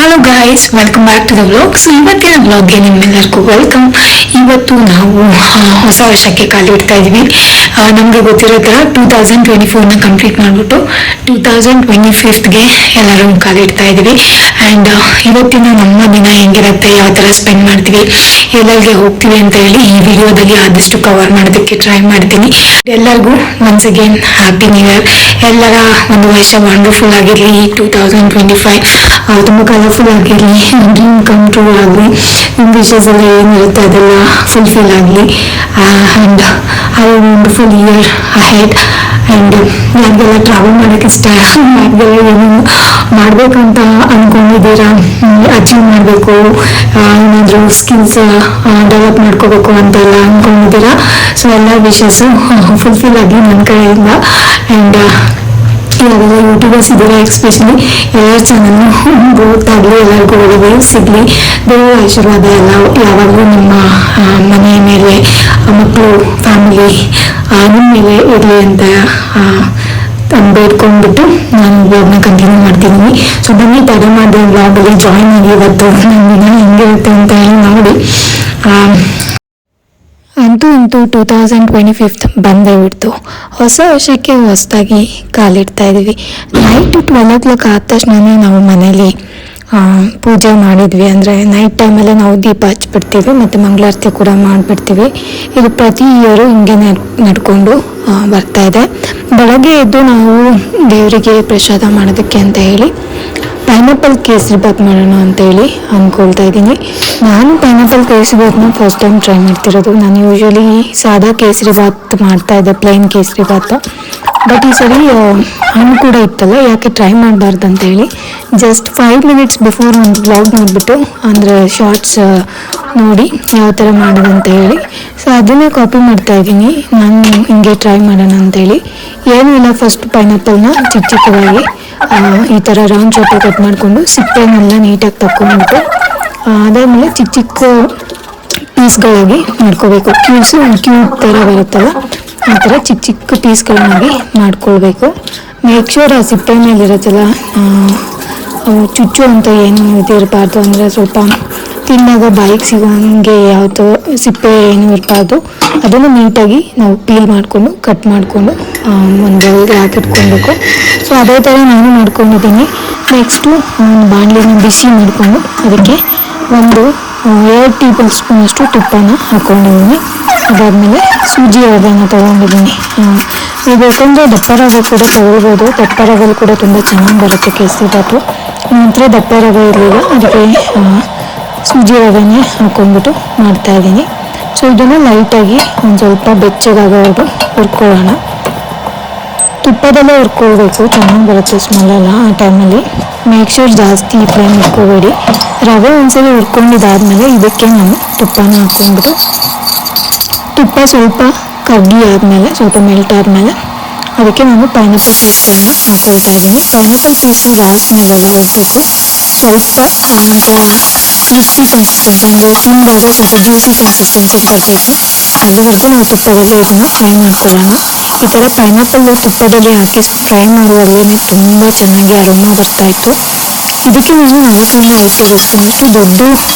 Hello guys, welcome back to the vlog. So ಇವತ್ತಿನ ವ್ಲಾಗ್ಗೆ ನಿಮ್ಮೆಲ್ಲರಿಗೂ ವೆಲ್ಕಮ್. ಇವತ್ತು ನಾವು ಹೊಸ ವರ್ಷಕ್ಕೆ ಕಾಲಿಡ್ತಾ ಇದ್ವಿ. ನಮಗೆ ಗೊತ್ತಿರೋ ಥರ 2024ನ ಕಂಪ್ಲೀಟ್ ಮಾಡಿಬಿಟ್ಟು 2025ಗೆ ಎಲ್ಲರೂ ಕಾಲಿಡ್ತಾ ಇದ್ವಿ. ಆ್ಯಂಡ್ ಇವತ್ತಿನ ನಮ್ಮ ದಿನ ಹೆಂಗಿರುತ್ತೆ, ಯಾವ ಥರ ಸ್ಪೆಂಡ್ ಮಾಡ್ತೀವಿ, ಎಲ್ಲರಿಗೆ ಹೋಗ್ತೀವಿ ಅಂತ ಹೇಳಿ ಈ ವಿಡಿಯೋದಲ್ಲಿ ಆದಷ್ಟು ಕವರ್ ಮಾಡೋದಕ್ಕೆ ಟ್ರೈ ಮಾಡ್ತೀನಿ. ಎಲ್ಲರಿಗೂ once again happy new year. ಎಲ್ಲರ ಒಂದು ವರ್ಷ ವಂಡರ್ಫುಲ್ ಆಗಿರಲಿ. 2025 ತುಂಬ ಕಲರ್ಫುಲ್ ಆಗಿರಲಿ, ಡ್ರೀಮ್ ಕಮ್ ಟ್ರೂ ಆಗಲಿ, ನಿಮ್ಮ ವಿಷಸ್ ಎಲ್ಲ ಏನಿರುತ್ತೆ ಅದೆಲ್ಲ ಫುಲ್ಫಿಲ್ ಆಗಲಿ. And I wonderful year ahead. And ಯಾರಿಗೆಲ್ಲ ಟ್ರಾವೆಲ್ ಮಾಡೋಕ್ಕೆ ಇಷ್ಟ, ಯಾರಿಗೆಲ್ಲ ಏನೇನು ಮಾಡಬೇಕಂತ ಅಂದ್ಕೊಂಡಿದ್ದೀರಾ, ಅಚೀವ್ ಮಾಡಬೇಕು, ಏನಾದರೂ ಸ್ಕಿಲ್ಸ್ ಡೆವಲಪ್ ಮಾಡ್ಕೋಬೇಕು ಅಂತೆಲ್ಲ ಅಂದ್ಕೊಂಡಿದ್ದೀರಾ, ಸೊ ಎಲ್ಲ ವಿಷಸ್ಸು ಫುಲ್ಫಿಲ್ ಆಗಿ ನನ್ನ ಕಡೆಯಿಂದ. ಆ್ಯಂಡ್ ಇವಾಗೆಲ್ಲ ಯೂಟ್ಯೂಬರ್ಸ್ ಇದ್ದಾರೆ, ಎಸ್ಪೆಷಲಿ ಎಲ್ಲರ ಚಾನಲ್ನು ಗ್ರೋತ್ ಆಗಲಿ, ಎಲ್ಲರಿಗೂ ಒಳ್ಳೆ ಸಿಗಲಿ, ದೇವರ ಆಶೀರ್ವಾದ ಎಲ್ಲ ಯಾವಾಗಲೂ ನಿಮ್ಮ ಮನೆಯ ಮೇಲೆ, ಮಕ್ಕಳು, ಫ್ಯಾಮಿಲಿ ನಿಮ್ಮ ಮೇಲೆ ಇರಲಿ ಅಂತ ಬೇಡ್ಕೊಂಡ್ಬಿಟ್ಟು ನಾನು ವ್ಲಾಗ್ನ ಕಂಟಿನ್ಯೂ ಮಾಡ್ತಿದ್ದೀನಿ. ಸೊ ಬನ್ನಿ, ತಡೆ ಮಾಡಿದೆ ವ್ಲಾಗಲ್ಲಿ ಜಾಯ್ನ್ ಆಗಿ ಇವತ್ತು ನನ್ನ ದಿನ ಹೆಂಗಿರುತ್ತೆ ಅಂತ ಹೇಳಿ ನೋಡಿ. ಅಂತೂ 2025 ಬಂದೇ ಬಿಡ್ತು. ಹೊಸ ವರ್ಷಕ್ಕೆ ಹೊಸದಾಗಿ ಕಾಲಿಡ್ತಾ ಇದ್ದೀವಿ. ನೈಟ್ 12 o'clock ಆದ ತಕ್ಷಣವೇ ನಾವು ಮನೇಲಿ ಪೂಜೆ ಮಾಡಿದ್ವಿ. ಅಂದರೆ ನೈಟ್ ಟೈಮಲ್ಲೇ ನಾವು ದೀಪ ಹಚ್ಬಿಡ್ತೀವಿ ಮತ್ತು ಮಂಗಳಾರತಿ ಕೂಡ ಮಾಡಿಬಿಡ್ತೀವಿ. ಇದು ಪ್ರತಿ ಇಯರು ಹಿಂಗೆ ನಡ್ಕೊಂಡು ಬರ್ತಾ ಇದೆ. ಬೆಳಗ್ಗೆ ಎದ್ದು ನಾವು ದೇವರಿಗೆ ಪ್ರಸಾದ ಮಾಡೋದಕ್ಕೆ ಅಂತ ಹೇಳಿ ಪೈನಾಪಲ್ ಕೇಸರಿ ಬಾತ್ ಮಾಡೋಣ ಅಂತೇಳಿ ಅಂದ್ಕೊಳ್ತಾ ಇದ್ದೀನಿ. ನಾನು ಪೈನಾಪಲ್ ಕೇಸರಿ ಬಾತ್ನ ಫಸ್ಟ್ ಟೈಮ್ ಟ್ರೈ ಮಾಡ್ತಿರೋದು. ನಾನು ಯೂಶ್ವಲಿ ಸಾದಾ ಕೇಸರಿ ಬಾತ್ ಮಾಡ್ತಾ ಇದ್ದೆ, ಪ್ಲೇನ್ ಕೇಸರಿ ಬಾತ್. ಬಟ್ ಈ ಸರಿ ಹಣ್ಣು ಕೂಡ ಇತ್ತಲ್ಲ, ಯಾಕೆ ಟ್ರೈ ಮಾಡಬಾರ್ದು ಅಂತೇಳಿ ಜಸ್ಟ್ 5 minutes ಬಿಫೋರ್ ಒಂದು ವ್ಲಾಗ್ ನೋಡಿಬಿಟ್ಟು, ಅಂದರೆ ಶಾರ್ಟ್ಸ್ ನೋಡಿ ಯಾವ ಥರ ಮಾಡೋದಂತ ಹೇಳಿ, ಸೊ ಅದನ್ನೇ ಕಾಪಿ ಮಾಡ್ತಾ ಇದ್ದೀನಿ. ನಾನು ಹಿಂಗೆ ಟ್ರೈ ಮಾಡೋಣ ಅಂತೇಳಿ ಏನೂ ಇಲ್ಲ, ಫಸ್ಟ್ ಪೈನಾಪಲ್ನ ಚಿಕ್ಕ ಚಿಕ್ಕದಾಗಿ ಈ ಥರ ರೌಂಡ್ ಶೇಪ್ ಕಟ್ ಮಾಡಿಕೊಂಡು ಸಿಪ್ಪೆನೆಲ್ಲ ನೀಟಾಗಿ ತಕ್ಕೊಂಡ್ಬಿಟ್ಟು ಅದಾದಮೇಲೆ ಚಿಕ್ಕ ಚಿಕ್ಕ ಪೀಸ್ಗಳಾಗಿ ಮಾಡ್ಕೋಬೇಕು. ಕ್ಯೂಬ್ ಥರ ಬರುತ್ತಲ್ಲ, ಆ ಥರ ಚಿಕ್ಕ ಚಿಕ್ಕ ಪೀಸ್ಗಳನ್ನಾಗಿ ಮಾಡ್ಕೊಳ್ಬೇಕು. ಮೇಕ್ ಶೂರ್ ಆ ಸಿಪ್ಪೆ ಮೇಲಿರುತ್ತಲ್ಲ ಚುಚ್ಚು ಅಂತ ಏನು ಇದಿರಬಾರ್ದು, ಅಂದರೆ ಸ್ವಲ್ಪ ತಿಂದಾಗ ಬಾಯಿಗೆ ಸಿಗೋಂಗೆ ಯಾವುದು ಸಿಪ್ಪೆ ಏನು ಇರಬಾರ್ದು. ಅದನ್ನು ನೀಟಾಗಿ ನಾವು ಪೀಲ್ ಮಾಡಿಕೊಂಡು ಕಟ್ ಮಾಡಿಕೊಂಡು ಒಂದು ಬೌಲ್ಗೆ ಹಾಕಿಟ್ಕೊಳ್ಬೇಕು. ಸೊ ಅದೇ ಥರ ನಾನು ಮಾಡ್ಕೊಂಡಿದ್ದೀನಿ. ನೆಕ್ಸ್ಟು ಬಾಣಲಿನ ಬಿಸಿ ಮಾಡಿಕೊಂಡು ಅದಕ್ಕೆ ಒಂದು 2 ಟೇಬಲ್ ಸ್ಪೂನಷ್ಟು ತುಪ್ಪನ ಹಾಕ್ಕೊಂಡಿದ್ದೀನಿ. ಅದಾದಮೇಲೆ ಸೂಜಿ ರವೆನ ತೊಗೊಂಡಿದ್ದೀನಿ. ನೀವು ಬೇಕಂದರೆ ದಪ್ಪ ರವೆ ಕೂಡ ತೊಗೊಳ್ಬೋದು. ದಪ್ಪ ರವೆಲಿ ಕೂಡ ತುಂಬ ಚೆನ್ನಾಗಿ ಬರುತ್ತೆ ಕೇಸರಿ ಬಾತು. ನಂತರ ದಪ್ಪ ರವೆ ಇರಲಿಲ್ಲ, ಅದಕ್ಕೆ ಸೂಜಿ ರವೆನೇ ಹಾಕ್ಕೊಂಡ್ಬಿಟ್ಟು ಮಾಡ್ತಾಯಿದ್ದೀನಿ. ಸೊ ಇದನ್ನು ಲೈಟಾಗಿ ಒಂದು ಸ್ವಲ್ಪ ಬೆಚ್ಚಗಾಗೋವರೆಗೂ ಹುರ್ಕೊಳ್ಳೋಣ. ತುಪ್ಪದಲ್ಲೇ ಹುರ್ಕೊಳ್ಬೇಕು, ಚೆನ್ನಾಗಿ ಬರುತ್ತೆ ಸ್ಮೆಲ್ಲೆಲ್ಲ. ಆ ಟೈಮಲ್ಲಿ ಮೇಕ್ ಶೂರ್ ಜಾಸ್ತಿ ಫ್ಲೇಮ್ ಇಟ್ಕೋಬೇಡಿ. ರವೆ ಒಂದ್ಸಲ ಹುರ್ಕೊಂಡಿದ್ದಾದಮೇಲೆ ಇದಕ್ಕೆ ನಾನು ತುಪ್ಪನ ಹಾಕ್ಕೊಂಡ್ಬಿಟ್ಟು, ತುಪ್ಪ ಸ್ವಲ್ಪ ಕಗ್ಗಿ ಆದಮೇಲೆ, ಸ್ವಲ್ಪ ಮೆಲ್ಟ್ ಆದಮೇಲೆ ಅದಕ್ಕೆ ನಾನು ಪೈನಾಪಲ್ ಪೀಸ್ಗಳನ್ನ ಹಾಕ್ಕೊಳ್ತಾ ಇದ್ದೀನಿ. ಪೈನಾಪಲ್ ಪೀಸು ಜಾಸ್ತಿ ಇರಲ್ಲ, ಉದ್ದಕ್ಕೂ ಸ್ವಲ್ಪ ಒಂಥರ ಕ್ರಿಸ್ಪಿ ಕನ್ಸಿಸ್ಟೆನ್ಸಿ, ಅಂದರೆ ತಿಂದಾಗ ಸ್ವಲ್ಪ ಜ್ಯೂಸಿ ಕನ್ಸಿಸ್ಟೆನ್ಸಿಗೆ ಬರಬೇಕು. ಅಲ್ಲಿವರೆಗೂ ನಾವು ತುಪ್ಪದಲ್ಲಿ ಇದನ್ನು ಫ್ರೈ ಮಾಡ್ಕೊಳ್ಳೋಣ. ಈ ಥರ ಪೈನಾಪಲ್ ತುಪ್ಪದಲ್ಲಿ ಹಾಕಿ ಫ್ರೈ ಮಾಡುವಾಗಲೇ ತುಂಬ ಚೆನ್ನಾಗಿ ಅರೋಮಾ ಬರ್ತಾಯಿತ್ತು. ಇದಕ್ಕೆ ನಾನು 4-5 ಟೇಬಲ್ ಸ್ಪೂನಷ್ಟು ದೊಡ್ಡ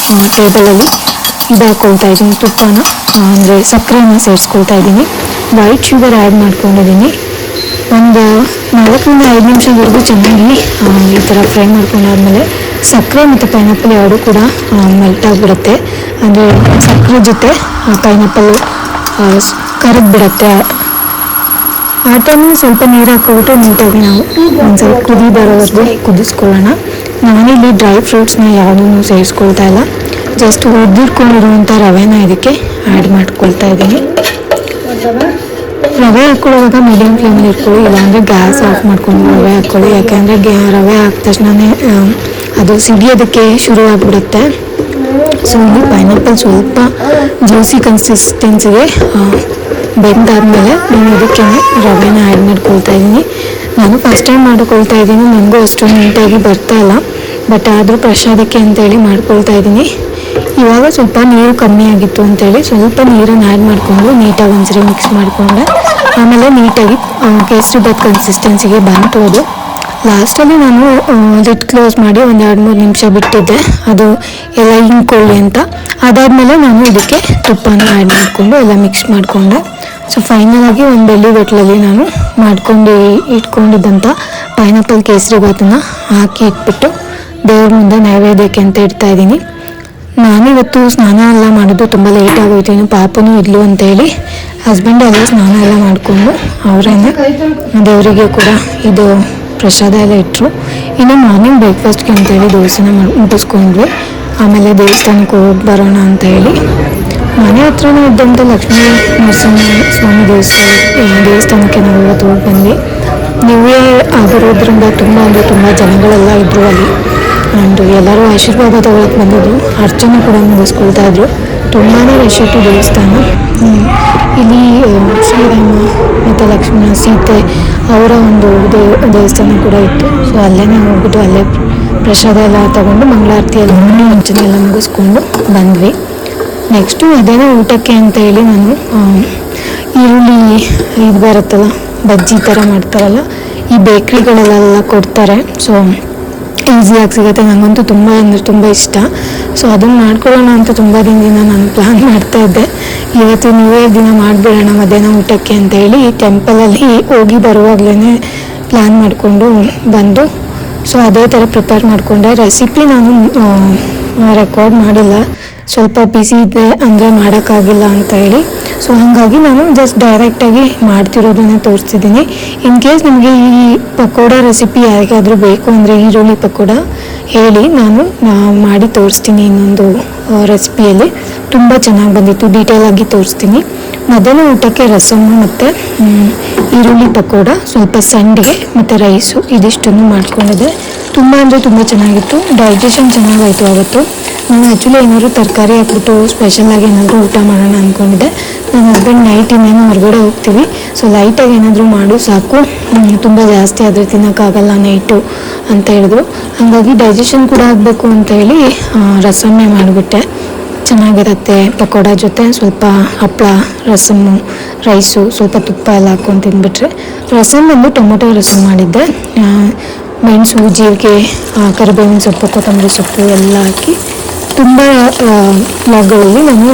ಟೇಬಲಲ್ಲಿ ಇದು ಹಾಕ್ಕೊಳ್ತಾ ಇದ್ದೀನಿ ತುಪ್ಪನ, ಅಂದರೆ ಸಕ್ಕರೆನ ಸೇರಿಸ್ಕೊಳ್ತಾ ಇದ್ದೀನಿ. ವೈಟ್ ಶುಗರ್ ಆ್ಯಡ್ ಮಾಡ್ಕೊಂಡಿದ್ದೀನಿ. ಒಂದು 4-5 ನಿಮಿಷದವರೆಗೂ ಚೆನ್ನಾಗಿ ಈ ಥರ ಫ್ರೈ ಮಾಡ್ಕೊಂಡಾದ್ಮೇಲೆ ಸಕ್ಕರೆ ಮತ್ತು ಪೈನಾಪಲ್ ಎರಡೂ ಕೂಡ ಮೆಲ್ಟ್ ಆಗಿಬಿಡುತ್ತೆ. ಅಂದರೆ ಸಕ್ಕರೆ ಜೊತೆ ಪೈನಾಪಲ್ ಕರಗಿಬಿಡುತ್ತೆ. ಆ ಟೈಮಲ್ಲಿ ಸ್ವಲ್ಪ ನೀರು ಹಾಕ್ಕೊಬಿಟ್ಟು ನೀಟಾಗಿ ನಾವು ಒಂದು ಸ್ವಲ್ಪ ಕುದಿ ಬರೋವರೆಗೂ ಕುದಿಸ್ಕೊಳ್ಳೋಣ. ನಾನಿಲ್ಲಿ ಡ್ರೈ ಫ್ರೂಟ್ಸ್ನ ಯಾವುದೂ ಸೇರಿಸ್ಕೊಳ್ತಾ ಇಲ್ಲ, ಜಸ್ಟ್ ಹುರಿದಿಟ್ಕೊಂಡಿರುವಂಥ ರವೆನ ಇದಕ್ಕೆ ಆ್ಯಡ್ ಮಾಡ್ಕೊಳ್ತಾ ಇದ್ದೀನಿ. ರವೆ ಹಾಕ್ಕೊಳ್ಳುವಾಗ ಮೀಡಿಯಮ್ ಫ್ಲೇಮಲ್ಲಿ ಇಟ್ಕೊಳ್ಳಿ, ಇಲ್ಲಾಂದರೆ ಗ್ಯಾಸ್ ಆಫ್ ಮಾಡ್ಕೊಂಡು ರವೆ ಹಾಕ್ಕೊಳ್ಳಿ. ಯಾಕೆಂದರೆ ರವೆ ಹಾಕಿದ ತಕ್ಷಣವೇ ಅದು ಸಿಡಿಯೋದಕ್ಕೆ ಶುರುವಾಗಿಬಿಡುತ್ತೆ. ಸೊ ಇಲ್ಲಿ ಪೈನಾಪಲ್ ಸ್ವಲ್ಪ ಜ್ಯೂಸಿ ಕನ್ಸಿಸ್ಟೆನ್ಸಿಗೆ ಬೆಂದಾದಮೇಲೆ ನಾನು ಇದಕ್ಕೆ ರವೆನ ಆ್ಯಡ್ ಮಾಡ್ಕೊಳ್ತಾ ಇದ್ದೀನಿ. ನಾನು ಫಸ್ಟ್ ಟೈಮ್ ಮಾಡ್ಕೊಳ್ತಾ ಇದ್ದೀನಿ, ನನಗೂ ಅಷ್ಟು ನೀಟಾಗಿ ಬರ್ತಾ ಇಲ್ಲ, ಬಟ್ ಆದರೂ ಪ್ರಸಾದಕ್ಕೆ ಅಂತೇಳಿ ಮಾಡ್ಕೊಳ್ತಾ ಇದ್ದೀನಿ. ಇವಾಗ ಸ್ವಲ್ಪ ನೀರು ಕಮ್ಮಿ ಆಗಿತ್ತು ಅಂತೇಳಿ ಸ್ವಲ್ಪ ನೀರನ್ನು ಆ್ಯಡ್ ಮಾಡಿಕೊಂಡು ನೀಟಾಗಿ ಒಂದ್ಸರಿ ಮಿಕ್ಸ್ ಮಾಡಿಕೊಂಡೆ. ಆಮೇಲೆ ನೀಟಾಗಿ ಕೇಸರಿ ಬಾತ್ ಕನ್ಸಿಸ್ಟೆನ್ಸಿಗೆ ಬಂತು ಅದು. ಲಾಸ್ಟಲ್ಲಿ ನಾನು ಲಿಡ್ ಕ್ಲೋಸ್ ಮಾಡಿ ಒಂದು 2-3 ನಿಮಿಷ ಬಿಟ್ಟಿದ್ದೆ ಅದು ಎಲ್ಲ ಹಿಂಕೊಳ್ಳಿ ಅಂತ. ಅದಾದಮೇಲೆ ನಾನು ಇದಕ್ಕೆ ತುಪ್ಪನ ಆ್ಯಡ್ ಮಾಡಿಕೊಂಡು ಎಲ್ಲ ಮಿಕ್ಸ್ ಮಾಡಿಕೊಂಡೆ. ಸೊ ಫೈನಲಾಗಿ ಒಂದು ಬೆಳ್ಳಿ ಬಟ್ಲಲ್ಲಿ ನಾನು ಮಾಡ್ಕೊಂಡು ಇಟ್ಕೊಂಡಿದ್ದಂಥ ಪೈನಾಪಲ್ ಕೇಸರಿ ಬಾತನ್ನು ಹಾಕಿ ಇಟ್ಬಿಟ್ಟು ದೇವ್ರ ಮುಂದೆ ನೈವೇದ್ಯಕ್ಕೆ ಅಂತ ಇಡ್ತಾಯಿದ್ದೀನಿ. ನಾನಿವತ್ತು ಸ್ನಾನ ಎಲ್ಲ ಮಾಡೋದು ತುಂಬ ಲೇಟ್ ಆಗೋಯ್ತು, ಇನ್ನು ಪಾಪನೂ ಇದ್ಲು ಅಂತೇಳಿ ಹಸ್ಬೆಂಡ್ ಎಲ್ಲ ಸ್ನಾನ ಎಲ್ಲ ಮಾಡಿಕೊಂಡು ಅವರೇನೆ ದೇವರಿಗೆ ಕೂಡ ಇದು ಪ್ರಸಾದ ಎಲ್ಲ ಇಟ್ಟರು. ಇನ್ನು ಮಾರ್ನಿಂಗ್ ಬ್ರೇಕ್ಫಾಸ್ಟ್ಗೆ ಅಂತೇಳಿ ದೋಸೆನ ಮುಟ್ಟಿಸ್ಕೊಂಡ್ವಿ. ಆಮೇಲೆ ದೇವಸ್ಥಾನಕ್ಕೆ ಹೋಗಿ ಬರೋಣ ಅಂತ ಹೇಳಿ ಮನೆ ಹತ್ರನೇ ಇದ್ದಂಥ ಲಕ್ಷ್ಮೀ ನರಸಿಂಹ ಸ್ವಾಮಿ ದೇವಸ್ಥಾನಕ್ಕೆ ನಾವು ಇವತ್ತು ಹೋಗಿ ಬಂದ್ವಿ. ನ್ಯೂ ಇಯರ್ ಆಗಿರೋದ್ರಿಂದ ತುಂಬ ಜನಗಳೆಲ್ಲ ಇದ್ದರು ಅಲ್ಲಿ. ಆ್ಯಂಡ್ ಎಲ್ಲರೂ ಆಶೀರ್ವಾದ ತಗೊಳಕ್ಕೆ ಬಂದಿದ್ರು. ಅರ್ಚನೆ ಕೂಡ ಮುಗಿಸ್ಕೊಳ್ತಾ ಇದ್ರು. ತುಂಬಾ ರಶ್ ಇತ್ತು ದೇವಸ್ಥಾನ. ಇಲ್ಲಿ ಶ್ರೀರಾಮ ಮತ್ತು ಲಕ್ಷ್ಮಣ ಸೀತೆ ಅವರ ಒಂದು ದೇವಸ್ಥಾನ ಕೂಡ ಇತ್ತು. ಸೊ ಅಲ್ಲೇ ಹೋಗ್ಬಿಟ್ಟು ಅಲ್ಲೇ ಪ್ರಸಾದ ಎಲ್ಲ ತಗೊಂಡು ಮಂಗಳಾರತಿ ಎಲ್ಲ ಅರ್ಚನೆ ಎಲ್ಲ ಮುಗಿಸ್ಕೊಂಡು ಬಂದ್ವಿ. ನೆಕ್ಸ್ಟು ಅದೇನೋ ಊಟಕ್ಕೆ ಅಂತ ಹೇಳಿ ನಾನು ಈರುಳ್ಳಿ ಇದು ಬರುತ್ತಲ್ಲ ಬಜ್ಜಿ ಥರ ಮಾಡ್ತಾರಲ್ಲ, ಈ ಬೇಕ್ರಿಗಳಲ್ಲೆಲ್ಲ ಕೊಡ್ತಾರೆ. ಸೊ ಈಸಿಯಾಗಿ ಸಿಗುತ್ತೆ. ನನಗಂತೂ ತುಂಬ ಇಷ್ಟ. ಸೊ ಅದನ್ನು ಮಾಡ್ಕೊಳ್ಳೋಣ ಅಂತ ತುಂಬ ದಿನದಿಂದ ನಾನು ಪ್ಲ್ಯಾನ್ ಮಾಡ್ತಾಯಿದ್ದೆ. ಇವತ್ತು ನ್ಯೂ ಇಯರ್ ದಿನ ಮಾಡಿಬಿಡೋಣ ಮಧ್ಯಾಹ್ನ ಊಟಕ್ಕೆ ಅಂತ ಹೇಳಿ ಟೆಂಪಲಲ್ಲಿ ಹೋಗಿ ಬರುವಾಗಲೇ ಪ್ಲ್ಯಾನ್ ಮಾಡಿಕೊಂಡು ಬಂದು ಸೊ ಅದೇ ಥರ ಪ್ರಿಪೇರ್ ಮಾಡಿಕೊಂಡೆ. ರೆಸಿಪಿ ನಾನು ರೆಕಾರ್ಡ್ ಮಾಡಿಲ್ಲ, ಸ್ವಲ್ಪ ಬಿಸಿ ಇದೆ ಅಂದರೆ ಮಾಡೋಕ್ಕಾಗಿಲ್ಲ ಅಂತ ಹೇಳಿ. ಸೊ ಹಾಗಾಗಿ ನಾನು ಜಸ್ಟ್ ಡೈರೆಕ್ಟಾಗಿ ಮಾಡ್ತಿರೋದನ್ನೇ ತೋರಿಸ್ತಿದ್ದೀನಿ. ಇನ್ ಕೇಸ್ ನಿಮಗೆ ಈ ಪಕೋಡ ರೆಸಿಪಿ ಯಾರಿಗಾದರೂ ಬೇಕು ಅಂದರೆ ಈರುಳ್ಳಿ ಪಕೋಡ ಹೇಳಿ, ನಾನು ಮಾಡಿ ತೋರಿಸ್ತೀನಿ. ಇನ್ನೊಂದು ರೆಸಿಪಿಯಲ್ಲಿ ತುಂಬ ಚೆನ್ನಾಗಿ ಬಂದಿತ್ತು, ಡೀಟೇಲಾಗಿ ತೋರಿಸ್ತೀನಿ. ಮಧ್ಯಾಹ್ನ ಊಟಕ್ಕೆ ರಸಮ್ಮು ಮತ್ತು ಈರುಳ್ಳಿ ಪಕೋಡ, ಸ್ವಲ್ಪ ಸಂಡಿಗೆ ಮತ್ತು ರೈಸು ಇದಿಷ್ಟನ್ನು ಮಾಡ್ಕೊಂಡಿದ್ದೆ. ತುಂಬ ಚೆನ್ನಾಗಿತ್ತು. ಡೈಜೆಷನ್ ಚೆನ್ನಾಗಾಯಿತು ಅವತ್ತು. ನಾನು ಆ್ಯಕ್ಚುಲಿ ಏನಾದರೂ ತರಕಾರಿ ಹಾಕ್ಬಿಟ್ಟು ಸ್ಪೆಷಲಾಗಿ ಏನಾದರೂ ಊಟ ಮಾಡೋಣ ಅಂದ್ಕೊಂಡಿದ್ದೆ. ನನ್ನ ಹಸ್ಬೆಂಡ್ ನೈಟ್ ಇನ್ನೇನು ಹೊರಗಡೆ ಹೋಗ್ತೀವಿ, ಸೊ ಲೈಟಾಗಿ ಏನಾದರೂ ಮಾಡು ಸಾಕು, ತುಂಬ ಜಾಸ್ತಿ ಆದರೆ ತಿನ್ನೋಕ್ಕಾಗಲ್ಲ ನೈಟು ಅಂತ ಹೇಳಿದ್ರು. ಹಾಗಾಗಿ ಡೈಜೆಷನ್ ಕೂಡ ಆಗಬೇಕು ಅಂತ ಹೇಳಿ ರಸಮ್ಮೆ ಮಾಡಿಬಿಟ್ಟೆ. ಚೆನ್ನಾಗಿರುತ್ತೆ ಪಕೋಡ ಜೊತೆ ಸ್ವಲ್ಪ ಹಪ್ಪಳ, ರಸಮ್ಮು, ರೈಸು, ಸ್ವಲ್ಪ ತುಪ್ಪ ಎಲ್ಲ ಹಾಕ್ಕೊಂಡು ತಿಂದ್ಬಿಟ್ರೆ. ರಸಮ್ ಒಂದು ಟೊಮೊಟೊ ರಸಮ್ ಮಾಡಿದ್ದೆ. ಮೆಣಸು, ಜೀರಿಗೆ, ಕರಿಬೇವಿನ ಸೊಪ್ಪು, ಕೊತ್ತಂಬರಿ ಸೊಪ್ಪು ಎಲ್ಲ ಹಾಕಿ ತುಂಬ ವ್ಲಾಗ್ಗಳಲ್ಲಿ ನಾನು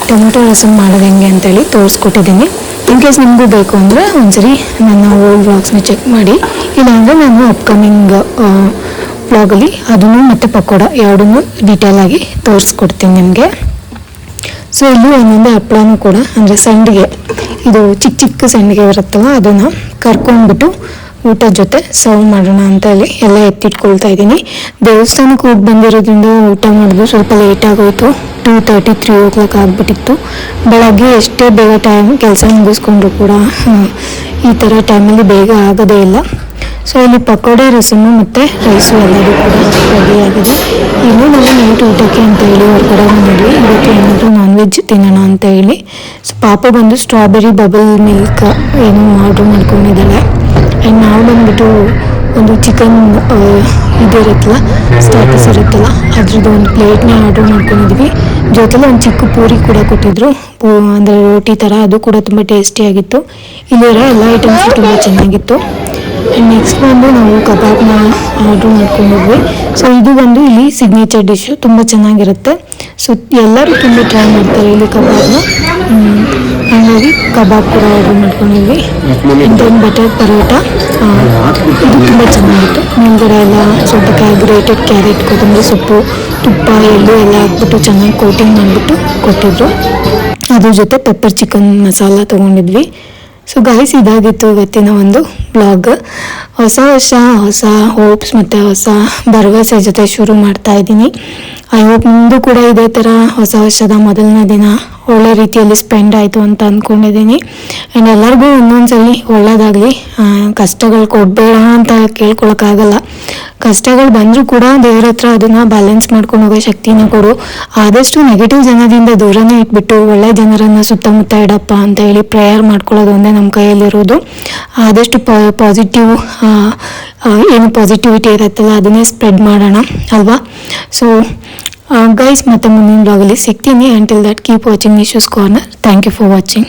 ಟೊಮೊಟೊ ರಸಮ್ ಮಾಡೋದು ಹೆಂಗೆ ಅಂತೇಳಿ ತೋರಿಸ್ಕೊಟ್ಟಿದ್ದೀನಿ. ಇನ್ ಕೇಸ್ ನಿಮಗೂ ಬೇಕು ಅಂದರೆ ಒಂದ್ಸರಿ ನನ್ನ ಓಲ್ಡ್ ವ್ಲಾಗ್ಸ್ನ ಚೆಕ್ ಮಾಡಿ. ಇಲ್ಲಾಂದರೆ ನಾನು ಅಪ್ಕಮಿಂಗ್ ವ್ಲಾಗಲ್ಲಿ ಅದನ್ನು ಮತ್ತು ಪಕೋಡ ಎರಡನ್ನೂ ಡೀಟೇಲಾಗಿ ತೋರಿಸ್ಕೊಡ್ತೀನಿ ನಿಮಗೆ. ಸೊ ಇಲ್ಲಿ ಒಂದೊಂದು ಹಪ್ಪಳನೂ ಕೂಡ ಅಂದರೆ ಸಂಡಿಗೆ, ಇದು ಚಿಕ್ಕ ಸಂಡಿಗೆ ಇರುತ್ತಲ್ಲ ಅದನ್ನು ಕರ್ಕೊಂಡ್ಬಿಟ್ಟು ಊಟದ ಜೊತೆ ಸರ್ವ್ ಮಾಡೋಣ ಅಂತ ಹೇಳಿ ಎಲ್ಲ ಎತ್ತಿಟ್ಕೊಳ್ತಾ ಇದ್ದೀನಿ. ದೇವಸ್ಥಾನಕ್ಕೆ ಹೋಗಿ ಬಂದಿರೋದ್ರಿಂದ ಊಟ ಮಾಡೋದು ಸ್ವಲ್ಪ ಲೇಟ್ ಆಗೋಯಿತು. 2:30, 3 o'clock ಆಗಿಬಿಟ್ಟಿತ್ತು. ಬೆಳಗ್ಗೆ ಎಷ್ಟೇ ಬೇಗ ಕೆಲಸ ಮುಗಿಸ್ಕೊಂಡ್ರು ಕೂಡ ಈ ಥರ ಟೈಮಲ್ಲಿ ಬೇಗ ಆಗೋದೇ ಇಲ್ಲ. ಸೊ ಇಲ್ಲಿ ಪಕೋಡ, ರಸಮ್ಮು ಮತ್ತು ರೈಸು ಎಲ್ಲದೂ ಕೂಡ ರೆಡಿಯಾಗಿದೆ. ಇನ್ನು ನಾವು ನೈಟ್ ಊಟಕ್ಕೆ ಅಂತ ಹೇಳಿ ಹೊರಗಡೆ ಬಂದಿದ್ವಿ. ಇವತ್ತು ಏನಾದರೂ ನಾನ್ ವೆಜ್ ತಿನ್ನೋಣ ಅಂತ ಹೇಳಿ. ಸೊ ಪಾಪ ಬಂದು ಸ್ಟ್ರಾಬೆರಿ ಬಬಲ್ ಮಿಲ್ಕ್ ಏನೋ ಆರ್ಡ್ರ್ ಮಾಡ್ಕೊಂಡಿದ್ದಾಳೆ. ಆ್ಯಂಡ್ ನಾವು ಬಂದುಬಿಟ್ಟು ಒಂದು ಚಿಕನ್ ಇದಿರುತ್ತಲ್ಲ, ಸ್ಟಾರ್ಟರ್ಸ್ ಇರುತ್ತಲ್ಲ, ಅದ್ರದ್ದು ಒಂದು ಪ್ಲೇಟ್ನ ಆರ್ಡ್ರ್ ಮಾಡ್ಕೊಂಡಿದ್ವಿ. ಜೊತೆಲಿ ಒಂದು ಚಿಕ್ಕ ಪೂರಿ ಕೂಡ ಕೊಟ್ಟಿದ್ರು, ಅಂದರೆ ರೋಟಿ ಥರ. ಅದು ಕೂಡ ತುಂಬ ಟೇಸ್ಟಿಯಾಗಿತ್ತು. ಇಲ್ಲಿರೋ ಎಲ್ಲ ಐಟಮ್ಸು ತುಂಬ ಚೆನ್ನಾಗಿತ್ತು. ಆ್ಯಂಡ್ ನೆಕ್ಸ್ಟ್ ಬಂದು ನಾವು ಕಬಾಬ್ನ ಆರ್ಡ್ರ್ ಮಾಡ್ಕೊಂಡಿದ್ವಿ. ಸೊ ಇದು ಬಂದು ಇಲ್ಲಿ ಸಿಗ್ನೇಚರ್ ಡಿಶ್ಶು, ತುಂಬ ಚೆನ್ನಾಗಿರುತ್ತೆ. ಸೊ ಎಲ್ಲರೂ ತುಂಬ ಟ್ರೈ ಮಾಡ್ತಾರೆ ಇಲ್ಲಿ ಕಬಾಬ್ನ. ಹಾಗಾಗಿ ಕಬಾಬ್ ಕೂಡ ಆರ್ಡ್ರ್ ಮಾಡ್ಕೊಂಡಿದ್ವಿ. ದೆನ್ ಬಟರ್ ಪರೋಟ, ಇದು ತುಂಬ ಚೆನ್ನಾಗಿತ್ತು. ಮೇಲ್ಗಡೆ ಎಲ್ಲ ಸ್ವಲ್ಪ ಗ್ರೇಟೆಡ್ ಕ್ಯಾರೆಟ್, ಕೊತ್ತಂಬರಿ ಸೊಪ್ಪು, ತುಪ್ಪ, ಎಳ್ಳು ಎಲ್ಲ ಹಾಕ್ಬಿಟ್ಟು ಚೆನ್ನಾಗಿ ಕೋಟಿಂಗ್ ಮಾಡಿಬಿಟ್ಟು ಕೊಟ್ಟಿದ್ರು. ಅದ್ರ ಜೊತೆ ಪೆಪ್ಪರ್ ಚಿಕನ್ ಮಸಾಲ ತೊಗೊಂಡಿದ್ವಿ. ಸೊ ಗೈಸ್, ಇದಾಗಿತ್ತು ಇವತ್ತಿನ ಒಂದು ಬ್ಲಾಗ್. ಹೊಸ ವರ್ಷ, ಹೊಸ ಹೋಪ್ಸ್ ಮತ್ತು ಹೊಸ ಭರವಸೆ ಜೊತೆ ಶುರು ಮಾಡ್ತಾ ಇದ್ದೀನಿ. ಐ ಹೋಪ್ ಮುಂದೆ ಕೂಡ ಇದೇ ಥರ ಹೊಸ ವರ್ಷದ ಮೊದಲನೇ ದಿನ ಒಳ್ಳೆ ರೀತಿಯಲ್ಲಿ ಸ್ಪೆಂಡ್ ಆಯಿತು ಅಂತ ಅಂದ್ಕೊಂಡಿದ್ದೀನಿ. ಆ್ಯಂಡ್ ಎಲ್ಲರಿಗೂ ಒಂದೊಂದ್ಸಲಿ ಒಳ್ಳೆಯದಾಗಲಿ. ಕಷ್ಟಗಳು ಕೊಡಬೇಡ ಅಂತ ಕೇಳ್ಕೊಳಕ್ಕಾಗಲ್ಲ. ಕಷ್ಟಗಳು ಬಂದರೂ ಕೂಡ ದೇವ್ರ ಹತ್ರ ಅದನ್ನು ಬ್ಯಾಲೆನ್ಸ್ ಮಾಡ್ಕೊಂಡು ಹೋಗೋ ಶಕ್ತಿನ ಕೊಡು. ಆದಷ್ಟು ನೆಗೆಟಿವ್ ಜನದಿಂದ ದೂರನೇ ಇಟ್ಬಿಟ್ಟು ಒಳ್ಳೆ ಜನರನ್ನು ಸುತ್ತಮುತ್ತ ಇಡಪ್ಪ ಅಂತ ಹೇಳಿ ಪ್ರೇಯರ್ ಮಾಡ್ಕೊಳ್ಳೋದು ಒಂದೇ ನಮ್ಮ ಕೈಯಲ್ಲಿರೋದು. ಆದಷ್ಟು ಪಾಸಿಟಿವ್ ಏನು ಪಾಸಿಟಿವಿಟಿ ಇರುತ್ತಲ್ಲ ಅದನ್ನೇ ಸ್ಪ್ರೆಡ್ ಮಾಡೋಣ ಅಲ್ವಾ. ಸೊ ಗೈಸ್, ಮತ್ತೆ ಮುಂದಿನ ಬ್ಲಾಗಲ್ಲಿ ಸಿಗ್ತೀನಿ. Until that keep watching Nishu's corner. Thank you for watching.